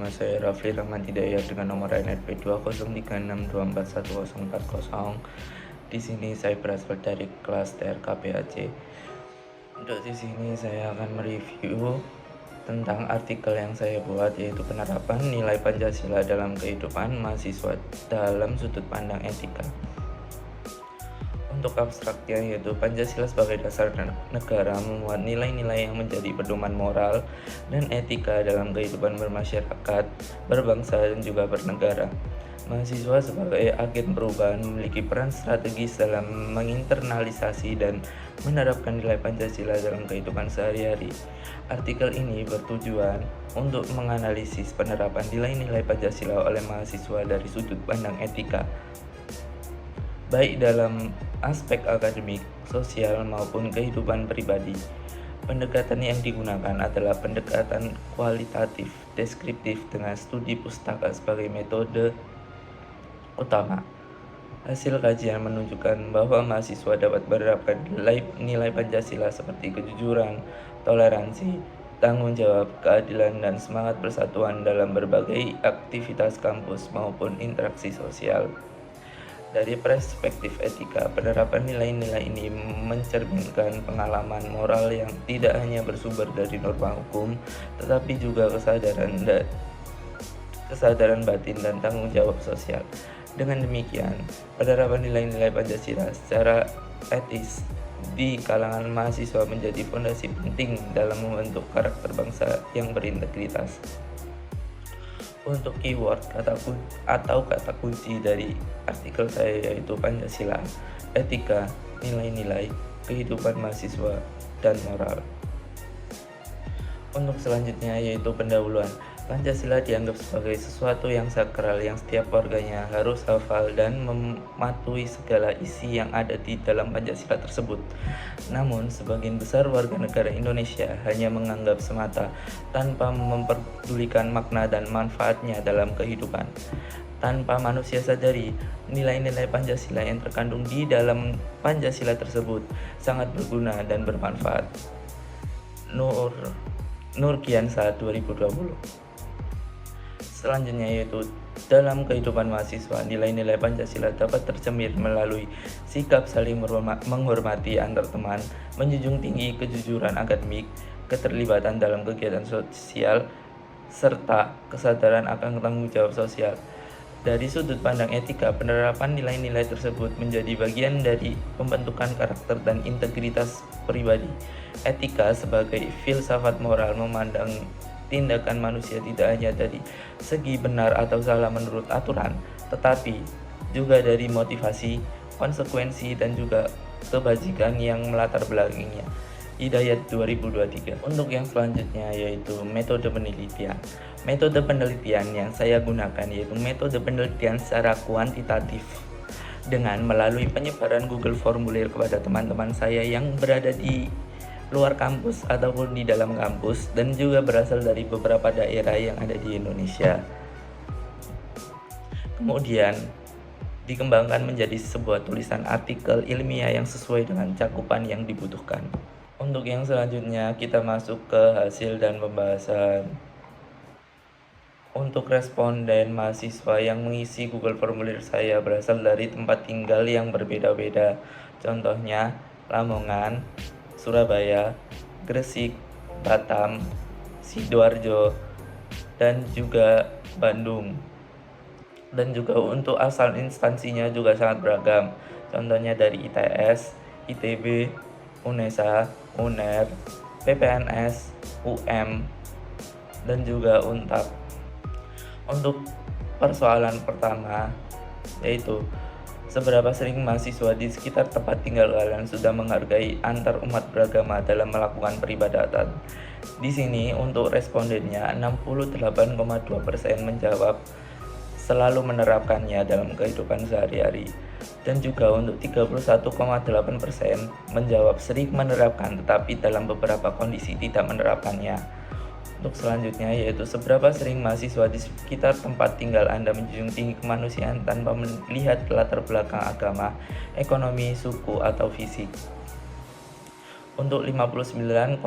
nama saya Rafli Rahman Hidayat dengan nomor NRP 20362411040. Di sini saya berasal dari kelas TRKPAC. Untuk di sini saya akan mereview tentang artikel yang saya buat, yaitu penerapan nilai Pancasila dalam kehidupan mahasiswa dalam sudut pandang etika. Untuk abstraknya, yaitu Pancasila sebagai dasar negara memuat nilai-nilai yang menjadi pedoman moral dan etika dalam kehidupan bermasyarakat, berbangsa, dan juga bernegara. Mahasiswa sebagai agen perubahan memiliki peran strategis dalam menginternalisasi dan menerapkan nilai Pancasila dalam kehidupan sehari-hari. Artikel ini bertujuan untuk menganalisis penerapan nilai-nilai Pancasila oleh mahasiswa dari sudut pandang etika, baik dalam aspek akademik, sosial, maupun kehidupan pribadi. Pendekatan yang digunakan adalah pendekatan kualitatif deskriptif dengan studi pustaka sebagai metode utama. Hasil kajian menunjukkan bahwa mahasiswa dapat menerapkan nilai Pancasila seperti kejujuran, toleransi, tanggung jawab, keadilan, dan semangat persatuan dalam berbagai aktivitas kampus maupun interaksi sosial. Dari perspektif etika, penerapan nilai-nilai ini mencerminkan pengalaman moral yang tidak hanya bersumber dari norma hukum, tetapi juga kesadaran batin dan tanggung jawab sosial. Dengan demikian, penerapan nilai-nilai Pancasila secara etis di kalangan mahasiswa menjadi fondasi penting dalam membentuk karakter bangsa yang berintegritas. Untuk keyword kata kunci dari artikel saya yaitu Pancasila, etika, nilai-nilai, kehidupan mahasiswa, dan moral. Untuk selanjutnya yaitu pendahuluan. Pancasila dianggap sebagai sesuatu yang sakral yang setiap warganya harus hafal dan mematuhi segala isi yang ada di dalam Pancasila tersebut. Namun, sebagian besar warga negara Indonesia hanya menganggap semata tanpa memperdulikan makna dan manfaatnya dalam kehidupan. Tanpa manusia sadari, nilai-nilai Pancasila yang terkandung di dalam Pancasila tersebut sangat berguna dan bermanfaat. Nurkiansa 2020. Selanjutnya yaitu dalam kehidupan mahasiswa, nilai-nilai Pancasila dapat tercemir melalui sikap saling menghormati antar teman, menjunjung tinggi kejujuran akademik, keterlibatan dalam kegiatan sosial, serta kesadaran akan tanggung jawab sosial. Dari sudut pandang etika, penerapan nilai-nilai tersebut menjadi bagian dari pembentukan karakter dan integritas pribadi. Etika sebagai filsafat moral memandang tindakan manusia tidak hanya dari segi benar atau salah menurut aturan, tetapi juga dari motivasi, konsekuensi, dan juga kebajikan yang melatar belakangnya. Hidayat 2023. Untuk yang selanjutnya yaitu metode penelitian. Metode penelitian yang saya gunakan yaitu metode penelitian secara kuantitatif dengan melalui penyebaran Google Formulir kepada teman-teman saya yang berada di luar kampus ataupun di dalam kampus dan juga berasal dari beberapa daerah yang ada di Indonesia. Kemudian dikembangkan menjadi sebuah tulisan artikel ilmiah yang sesuai dengan cakupan yang dibutuhkan. Untuk yang selanjutnya kita masuk ke hasil dan pembahasan. Untuk responden mahasiswa yang mengisi Google Formulir saya berasal dari tempat tinggal yang berbeda-beda. Contohnya Lamongan, Surabaya, Gresik, Batam, Sidoarjo, dan juga Bandung. Dan juga untuk asal instansinya juga sangat beragam. Contohnya dari ITS, ITB, UNESA, UNER, PPNS, UM, dan juga UNTAP. Untuk persoalan pertama yaitu seberapa sering mahasiswa di sekitar tempat tinggal kalian sudah menghargai antar umat beragama dalam melakukan peribadatan? Di sini untuk respondennya 68,2% menjawab selalu menerapkannya dalam kehidupan sehari-hari. Dan juga untuk 31,8% menjawab sering menerapkan tetapi dalam beberapa kondisi tidak menerapkannya. Untuk selanjutnya yaitu seberapa sering mahasiswa di sekitar tempat tinggal Anda menjunjung tinggi kemanusiaan tanpa melihat latar belakang agama, ekonomi, suku, atau fisik. Untuk 59,1%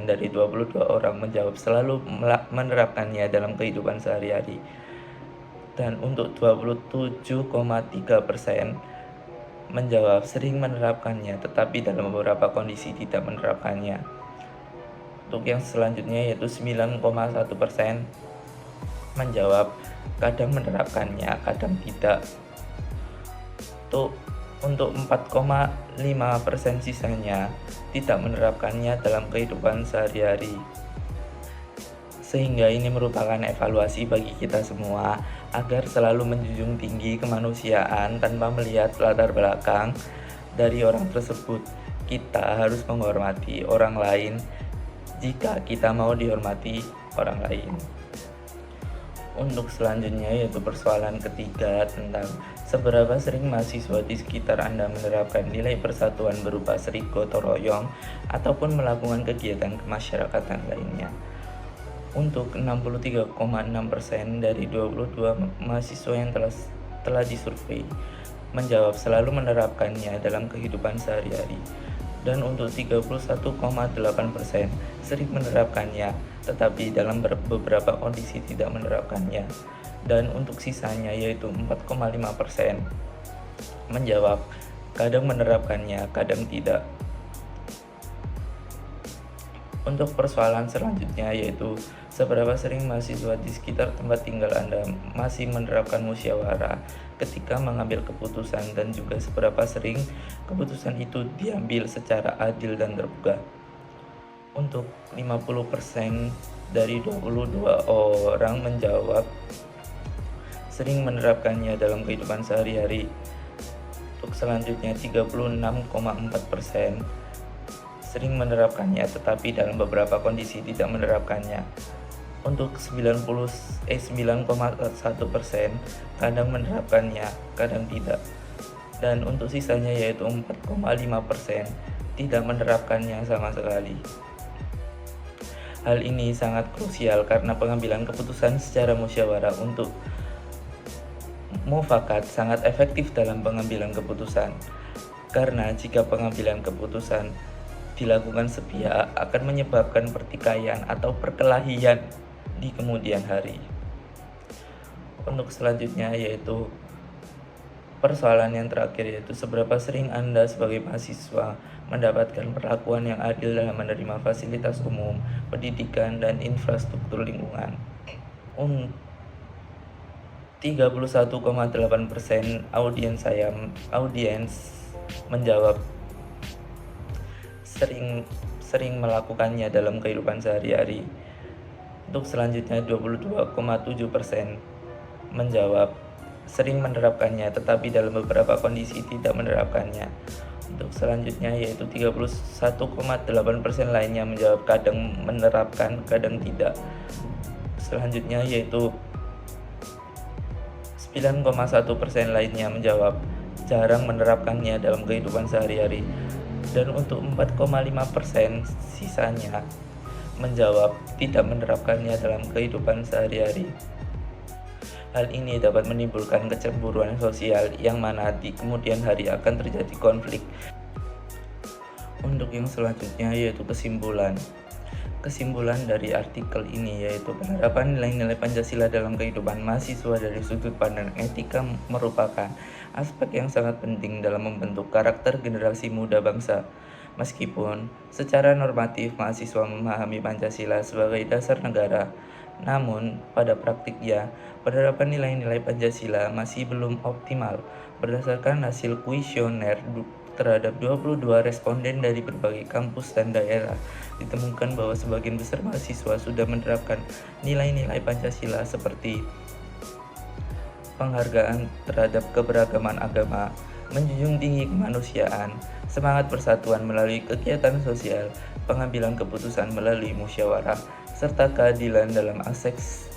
dari 22 orang menjawab selalu menerapkannya dalam kehidupan sehari-hari. Dan untuk 27,3% menjawab sering menerapkannya, tetapi dalam beberapa kondisi tidak menerapkannya. Untuk yang selanjutnya yaitu 9,1% menjawab kadang menerapkannya, kadang tidak. Untuk 4,5% sisanya tidak menerapkannya dalam kehidupan sehari-hari. Sehingga ini merupakan evaluasi bagi kita semua agar selalu menjunjung tinggi kemanusiaan tanpa melihat latar belakang dari orang tersebut. Kita harus menghormati orang lain jika kita mau dihormati orang lain. Untuk selanjutnya yaitu persoalan ketiga tentang seberapa sering mahasiswa di sekitar Anda menerapkan nilai persatuan berupa serik gotong royong ataupun melakukan kegiatan kemasyarakatan lainnya. Untuk 63,6% dari 22 mahasiswa yang telah disurvei menjawab selalu menerapkannya dalam kehidupan sehari-hari. Dan untuk 31,8% sering menerapkannya, tetapi dalam beberapa kondisi tidak menerapkannya. Dan untuk sisanya yaitu 4,5% menjawab kadang menerapkannya, kadang tidak. Untuk persoalan selanjutnya yaitu seberapa sering mahasiswa di sekitar tempat tinggal Anda masih menerapkan musyawarah ketika mengambil keputusan, dan juga seberapa sering keputusan itu diambil secara adil dan terbuka. Untuk 50% dari 22 orang menjawab sering menerapkannya dalam kehidupan sehari-hari. Untuk selanjutnya 36,4% sering menerapkannya, tetapi dalam beberapa kondisi tidak menerapkannya. Untuk 9,1% kadang menerapkannya, kadang tidak. Dan untuk sisanya yaitu 4,5% tidak menerapkannya sama sekali. Hal ini sangat krusial karena pengambilan keputusan secara musyawarah untuk mufakat sangat efektif dalam pengambilan keputusan. Karena jika pengambilan keputusan dilakukan sepihak akan menyebabkan pertikaian atau perkelahian di kemudian hari. Untuk selanjutnya yaitu persoalan yang terakhir yaitu seberapa sering Anda sebagai mahasiswa mendapatkan perlakuan yang adil dalam menerima fasilitas umum, pendidikan, dan infrastruktur lingkungan. 31,8% audiens menjawab sering melakukannya dalam kehidupan sehari-hari. Untuk selanjutnya 22,7% menjawab sering menerapkannya, tetapi dalam beberapa kondisi tidak menerapkannya. Untuk selanjutnya yaitu 31,8% lainnya menjawab kadang menerapkan, kadang tidak. Selanjutnya yaitu 9,1% lainnya menjawab jarang menerapkannya dalam kehidupan sehari-hari. Dan untuk 4,5% sisanya menjawab tidak menerapkannya dalam kehidupan sehari-hari. Hal ini dapat menimbulkan kecemburuan sosial yang mana di kemudian hari akan terjadi konflik. Untuk yang selanjutnya yaitu kesimpulan. Kesimpulan dari artikel ini yaitu penerapan nilai-nilai Pancasila dalam kehidupan mahasiswa dari sudut pandang etika merupakan aspek yang sangat penting dalam membentuk karakter generasi muda bangsa. Meskipun secara normatif mahasiswa memahami Pancasila sebagai dasar negara, namun pada praktiknya penerapan nilai-nilai Pancasila masih belum optimal. Berdasarkan hasil kuesioner terhadap 22 responden dari berbagai kampus dan daerah, ditemukan bahwa sebagian besar mahasiswa sudah menerapkan nilai-nilai Pancasila seperti penghargaan terhadap keberagaman agama, menjunjung tinggi kemanusiaan, semangat persatuan melalui kegiatan sosial, pengambilan keputusan melalui musyawarah, serta keadilan dalam akses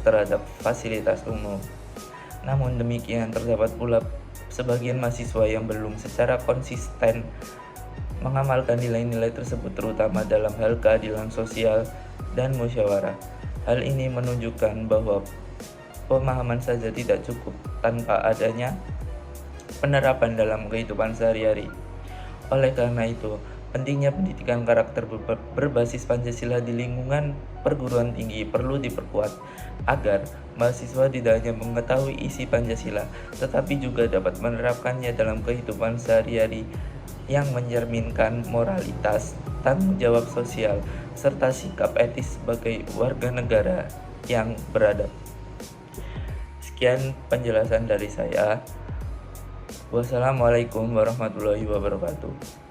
terhadap fasilitas umum. Namun demikian, terdapat pula sebagian mahasiswa yang belum secara konsisten mengamalkan nilai-nilai tersebut, terutama dalam hal keadilan sosial dan musyawarah. Hal ini menunjukkan bahwa pemahaman saja tidak cukup tanpa adanya penerapan dalam kehidupan sehari-hari. Oleh karena itu, Pentingnya pendidikan karakter berbasis Pancasila di lingkungan perguruan tinggi perlu diperkuat agar mahasiswa tidak hanya mengetahui isi Pancasila, tetapi juga dapat menerapkannya dalam kehidupan sehari-hari yang mencerminkan moralitas, tanggung jawab sosial, serta sikap etis sebagai warga negara yang beradab. Sekian penjelasan dari saya. Wassalamualaikum warahmatullahi wabarakatuh.